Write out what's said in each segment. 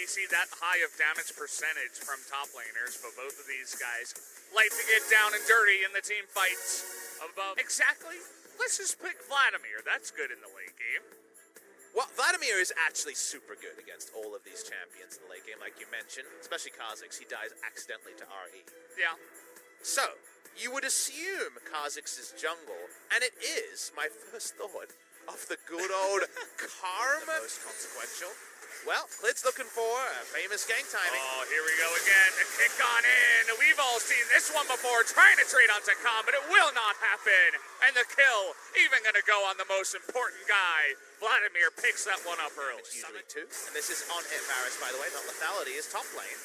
see that high of damage percentage from top laners, but both of these guys like to get down and dirty in the team fights above. Exactly. Let's just pick Vladimir. That's good in the late game. Well, Vladimir is actually super good against all of these champions in the late game, like you mentioned, especially Kha'Zix. He dies accidentally to RE. Yeah. So, you would assume Kha'Zix's jungle, and it is my first thought of the good old Karm. The most consequential. Well, Clid's looking for a famous gank timing. Oh, here we go again. The kick on in. We've all seen this one before, trying to trade onto Khan, but it will not happen. And the kill, even going to go on the most important guy. Vladimir picks that one up early. It's usually two. And this is on hit Varus, by the way, not lethality, is top lane.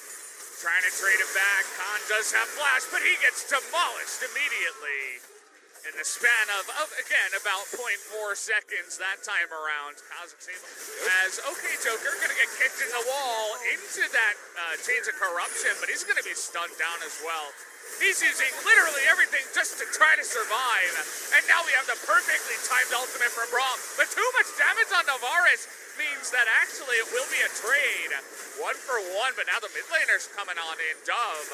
Trying to trade it back. Khan does have flash, but he gets demolished immediately. In the span of again, about 0.4 seconds that time around. Kha'Zix as OK Joker going to get kicked in the wall into that Chains of Corruption, but he's going to be stunned down as well. He's using literally everything just to try to survive. And now we have the perfectly timed ultimate from Braum. But too much damage on Navarez means that actually it will be a trade. 1 for 1, but now the mid laner's coming on in. Dove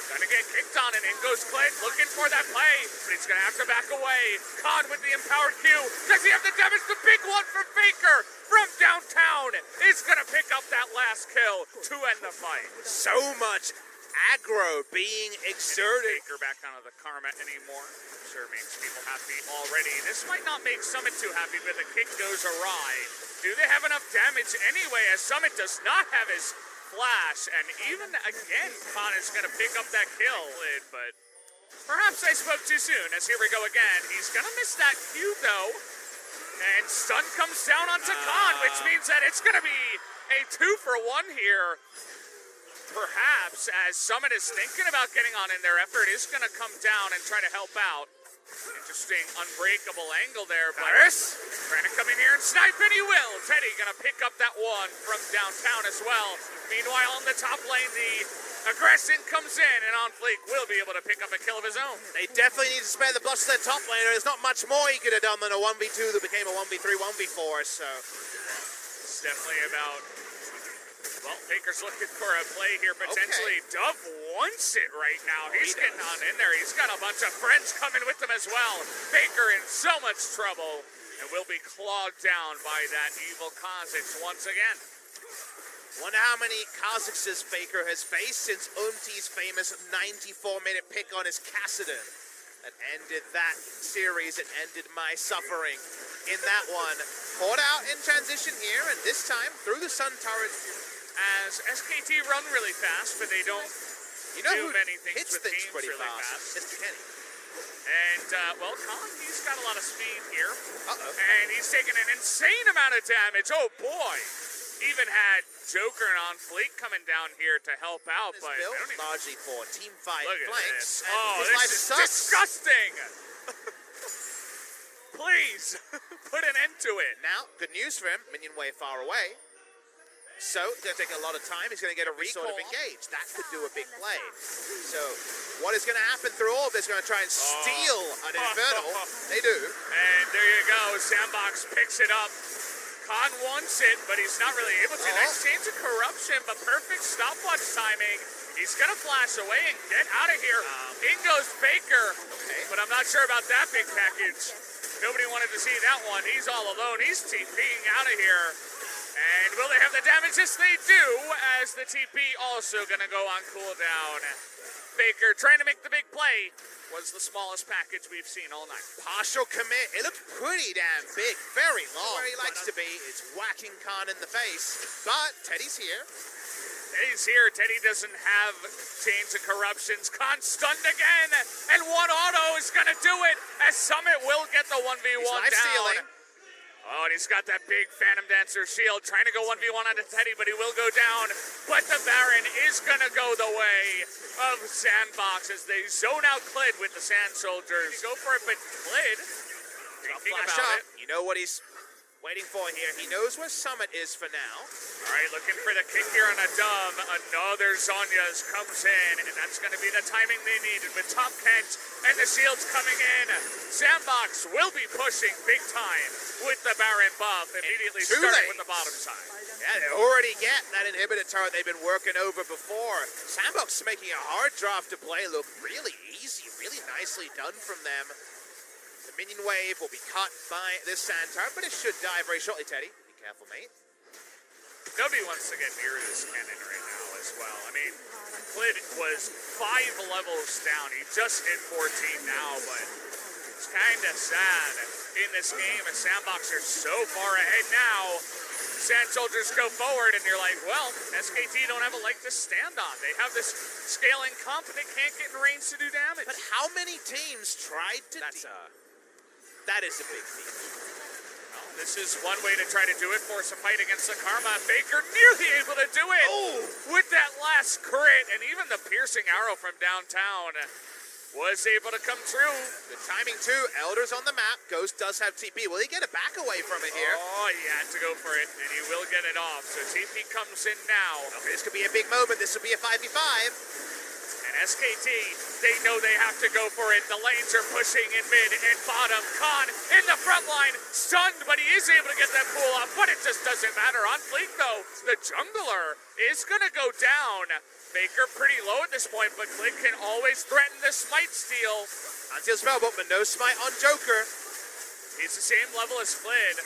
gonna get kicked on, and in goes Clint, looking for that play, but he's gonna have to back away. Khan with the empowered Q. Does he have the damage? The big one for Faker from downtown is gonna pick up that last kill to end the fight. So much aggro being exerted. Faker back onto the Karma anymore. Sure makes people happy already. This might not make Summit too happy, but the kick goes awry. Do they have enough damage anyway, as Summit does not have his flash, and even again, Khan is going to pick up that kill, but perhaps I spoke too soon, as here we go again. He's going to miss that Q, though, and stun comes down onto Khan, which means that it's going to be a 2 for 1 here. Perhaps, as Summit is thinking about getting on in their effort, is going to come down and try to help out. Interesting unbreakable angle there, but trying to come in here and snipe, and he will. Teddy gonna pick up that one from downtown as well. Meanwhile, on the top lane, the aggression comes in, and On Fleek will be able to pick up a kill of his own. They definitely need to spare the blush to their top laner. There's not much more he could have done than a 1v2 that became a 1v3, 1v4, so it's definitely about... Well, Faker's looking for a play here, potentially. Okay. Dove wants it right now. He's getting on in there. He's got a bunch of friends coming with him as well. Faker in so much trouble and will be clawed down by that evil Kha'Zix once again. Wonder how many Kha'Zixes Faker has faced since Umti's famous 94-minute pick on his Kassadin. That ended that series. It ended my suffering in that one. Caught out in transition here, and this time through the sun turret. As SKT run really fast, but they don't do many things with teams really fast. Mr. Kenny. And, well, Khan, he's got a lot of speed here. And he's taking an insane amount of damage. Oh, boy. Even had Joker and On Fleek coming down here to help out, but built largely for team fight look flanks. At this. Oh, this is disgusting. Please, put an end to it. Now, good news for him. Minion way far away. So, it's going to take a lot of time. He's going to get a sort of engage. That could do a big play. So, what is going to happen through all of this? Going to try and steal an Infernal. They do. And there you go. Sandbox picks it up. Khan wants it, but he's not really able to. Nice Chains of Corruption, but perfect stopwatch timing. He's going to flash away and get out of here. In goes Faker, but I'm not sure about that big package. Nobody wanted to see that one. He's all alone. He's TPing out of here. And will they have the damage? Yes, they do, as the TP also going to go on cooldown. Faker trying to make the big play was the smallest package we've seen all night. Partial commit. It looked pretty damn big, very long. Where he likes to be is whacking Khan in the face. But Teddy's here. Teddy's here. Teddy doesn't have Chains of Corruptions. Khan stunned again, and one auto is going to do it, as Summit will get the 1v1 down. Stealing. Oh, and he's got that big Phantom Dancer shield, trying to go 1v1 onto Teddy, but he will go down. But the Baron is going to go the way of Sandbox as they zone out Clid with the Sand Soldiers. Go for it, but Clid, thinking about it. You know what he's waiting for here. He knows where Summit is for now. All right, looking for the kick here on a dove. Another Zhonya's comes in, and that's going to be the timing they needed with Top Kent and the shields coming in. Sandbox will be pushing big time with the Baron buff, immediately starting with the bottom side. Yeah, they already get that inhibitor turret they've been working over before. Sandbox making a hard draft to play look really easy, really nicely done from them. The minion wave will be cut by this sand turret, but it should die very shortly, Teddy. Be careful, mate. Nobody wants to get near this cannon right now as well. I mean, Clid was 5 levels down. He just hit 14 now, but it's kind of sad in this game as Sandbox are so far ahead now. Sand Soldiers go forward, and you're like, well, SKT don't have a leg to stand on. They have this scaling comp, and they can't get in range to do damage. But how many teams tried to... That is a big feat. Well, this is one way to try to do it, force a fight against the Karma. Faker nearly able to do it with that last crit, and even the piercing arrow from downtown was able to come true. The timing too. Elder's on the map. Ghost does have TP. Will he get it back away from it here? Oh, he had to go for it, and he will get it off. So TP comes in now. Okay, this could be a big moment. This will be a 5v5. And SKT, they know they have to go for it. The lanes are pushing in mid and bottom. Khan in the front line, stunned, but he is able to get that pull off. But it just doesn't matter. On fleek, though, the jungler is going to go down. Faker pretty low at this point, but Clid can always threaten the smite steal. Until spellbook, but no smite on Joker. He's the same level as Clid.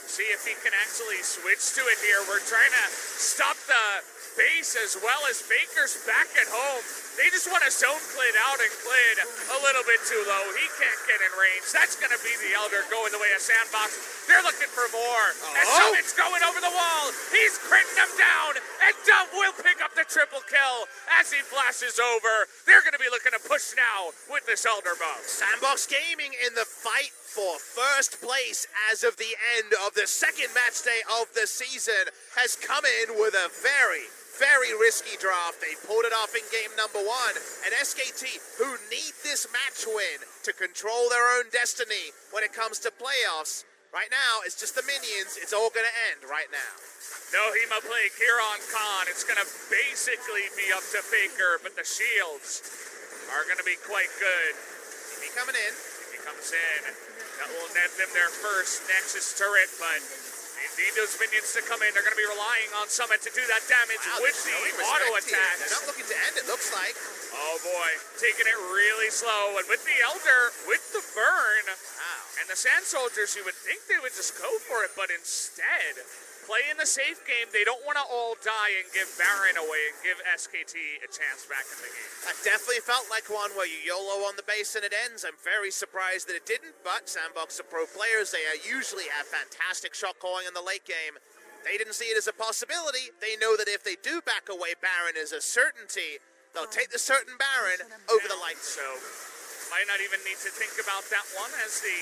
See if he can actually switch to it here. We're trying to stop the base as well as Faker's back at home. They just want to zone Clid out, and Clid a little bit too low. He can't get in range. That's going to be the Elder going the way of Sandbox. They're looking for more. And Summit's going over the wall. He's critting them down, and Dove will pick up the triple kill as he flashes over. They're going to be looking to push now with this Elder buff. Sandbox Gaming in the fight for first place as of the end of the second match day of the season has come in with a very risky draft. They pulled it off in game number 1. And SKT, who need this match win to control their own destiny when it comes to playoffs, right now it's just the minions. It's all going to end right now. No Hema play here on Khan. It's going to basically be up to Faker, but the shields are going to be quite good. He coming in. He comes in. That will net them their first Nexus turret, but they need those minions to come in. They're going to be relying on Summit to do that damage with the auto attack. They're not looking to end it, looks like. Oh boy, taking it really slow. And with the Elder, with the burn, and the Sand Soldiers, you would think they would just go for it, but instead, play in the safe game. They don't want to all die and give Baron away and give SKT a chance back in the game. That definitely felt like one where you YOLO on the base and it ends. I'm very surprised that it didn't, but Sandbox are pro players. They usually have fantastic shot calling in the late game. They didn't see it as a possibility. They know that if they do back away Baron as a certainty, they'll take the certain Baron over the light. So, might not even need to think about that one, as the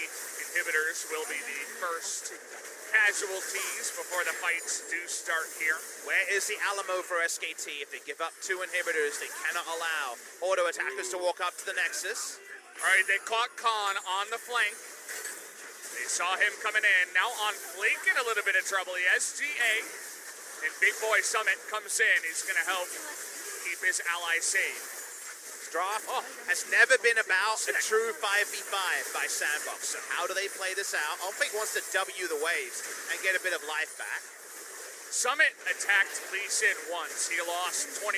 inhibitors will be the first casualties before the fights do start here. Where is the Alamo for SKT? If they give up 2 inhibitors, they cannot allow auto attackers to walk up to the Nexus. All right, they caught Khan on the flank. They saw him coming in. Now on flank in a little bit of trouble. He has GA, and Big Boy Summit comes in. He's going to help keep his ally safe. Draft has never been about a true 5v5 by Sandbox. So how do they play this out? Fake wants to W the waves and get a bit of life back. Summit attacked Lee Sin once. He lost 25%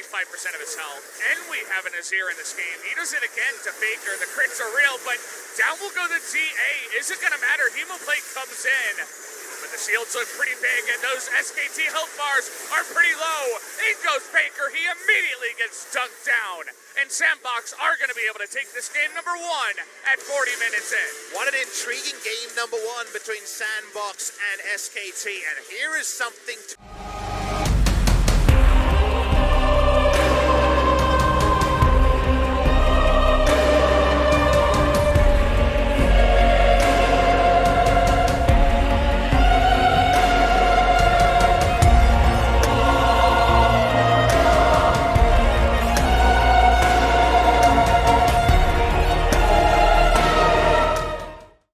of his health. And we have an Azir in this game. He does it again to Faker. The crits are real, but down will go the GA. Is it going to matter? Hemoplate comes in. But the shields look pretty big, and those SKT health bars are pretty low. In goes Faker. He immediately gets dunked down. And Sandbox are going to be able to take this game number 1 at 40 minutes in. What an intriguing game number 1 between Sandbox and SKT. And here is something to...